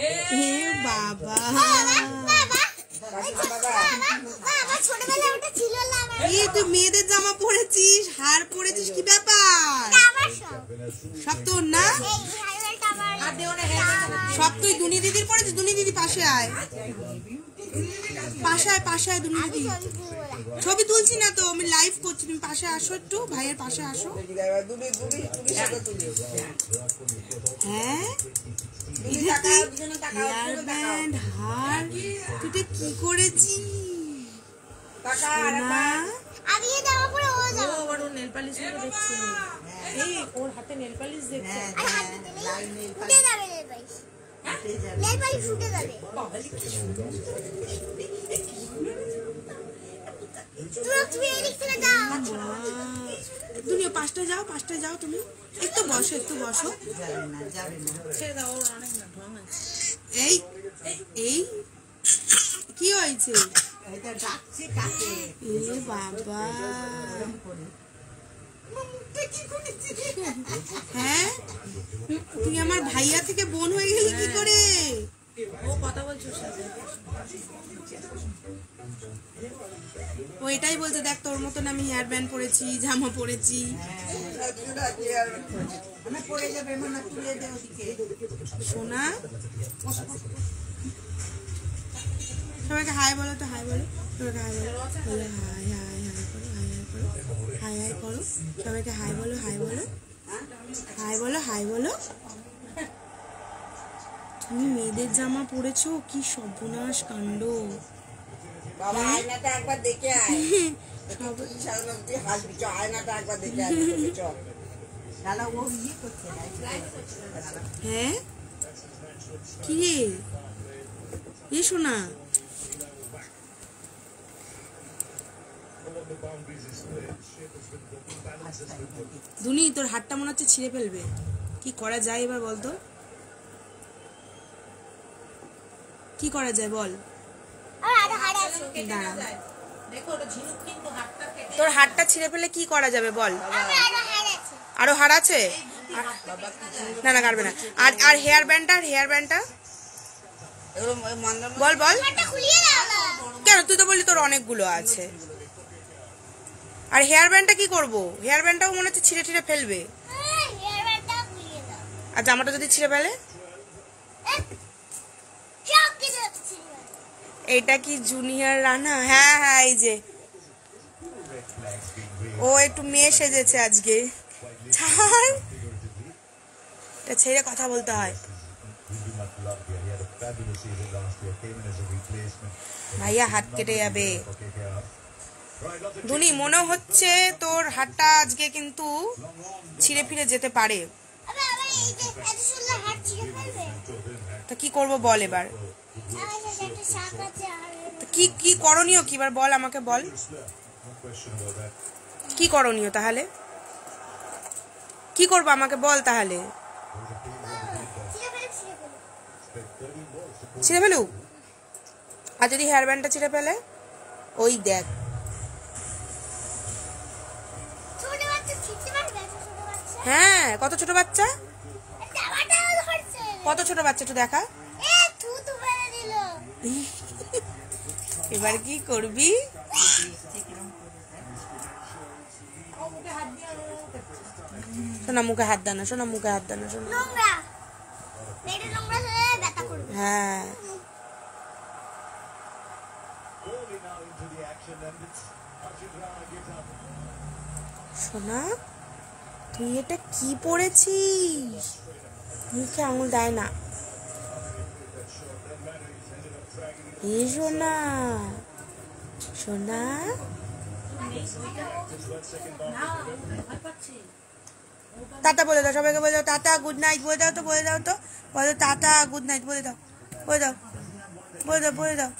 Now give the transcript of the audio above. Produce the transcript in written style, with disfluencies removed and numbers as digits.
এ বাবা তুই মেয়েদের জামা পরেছিস, হার পরেছিস, কি ব্যাপার? সব তোর না? সব তুই দুনি দিদির পরেছিস? দুনি দিদি পাশে আয়, পাশে আয়, পাশে আয়। দুনি দিদি ছবি তুলছি না তো, আমি লাইভ করছি, তুমি পাশে আসো, একটু ভাইয়ের পাশে আসো। হ্যাঁ হেয়ার ব্যান্ড, হার, তুই কি করেছিস? ওর হাতে নেল পালিশ দেখছে। তুমি পাঁচটায় যাও, পাঁচটায় যাও, তুমি একটু বসো, একটু বসো। এই এই কি হয়েছে? বাবা হ্যাঁ তুই আমার ভাইয়া থেকে বোন হয়ে গেলি কি করে? ও কথা বলছো, ও এটাই বলছে, দেখ তোর মতন আমি হেয়ার ব্যান্ড পরেছি, জামা পরেছি। সোনা সবাইকে হাই বলো তো, হাই বলো, সবাইকে হাই বলো, বলো হাই হাই হাই করো, হাই হাই করো, হাই হাই করো, সবাইকে হাই বলো, হাই বলো, হাই বলো, হাই বলো। তুমি মেয়েদের জামা পরেছো, কি সর্বনাশ কাণ্ড। হ্যাঁ কি রে এ শোনা, দুনি তোর হাতটা মনে হচ্ছে ছিঁড়ে ফেলবে, কি করা যায় এবার বলতো, কি করা যায় বল? তোর হাতটা ছিঁড়ে ফেলে কি করা যাবে বল? আরো হাড় আছে? না না কাটবে না। আর আর হেয়ার ব্যান্ডটা, হেয়ার ব্যান্ডটা বল বল। কেন তুই তো বললি তোর অনেকগুলো আছে। আর হেয়ার ব্যান্ডটা কি করবো? হেয়ার ব্যান্ডটাও মনে হচ্ছে ছিঁড়ে ছিঁড়ে ফেলবে। আর জামাটা যদি ছিঁড়ে ফেলে? এটা কি জুনিয়র রানা? হ্যাঁ হ্যাঁ এই যে ও একটু মেয়ে সেজেছে আজকে। ছাড়, এটা ছেড়ে কথা বলতে হয়। ভাইয়া হাত কেটে যাবে। দুনি মনে হচ্ছে তোর হাতটা আজকে কিন্তু ছিঁড়ে ফিরে যেতে পারে। তা কি করবো বল এবার? কি কি করণীয় কি এবার বল আমাকে, বল কি করণীয়? তাহলে কি করবো আমাকে বল তাহলে। ছিঁড়ে ফেলুক? আর যদি হেয়ার ব্যান্ডটা ছিঁড়ে ফেলে? ওই দেখ হ্যাঁ কত ছোট বাচ্চা, কত ছোট বাচ্চা একটু দেখা। এবার কি করবি? শোনা মুখে হাত দাও না, শোনা মুখে হাত দাও না, শোনা। হ্যাঁ শোনা তুই এটা কি পড়েছিস? মুখে আঙুল দেয় না। এ সোনা, সোনা টাটা বলে দাও সবাইকে, বলে দাও টাটা গুড নাইট, বলে দাও তো, বলে দাও তো, বলে টাটা গুড নাইট, বলে দাও, বলে দাও, বলে দাও, বলে দাও।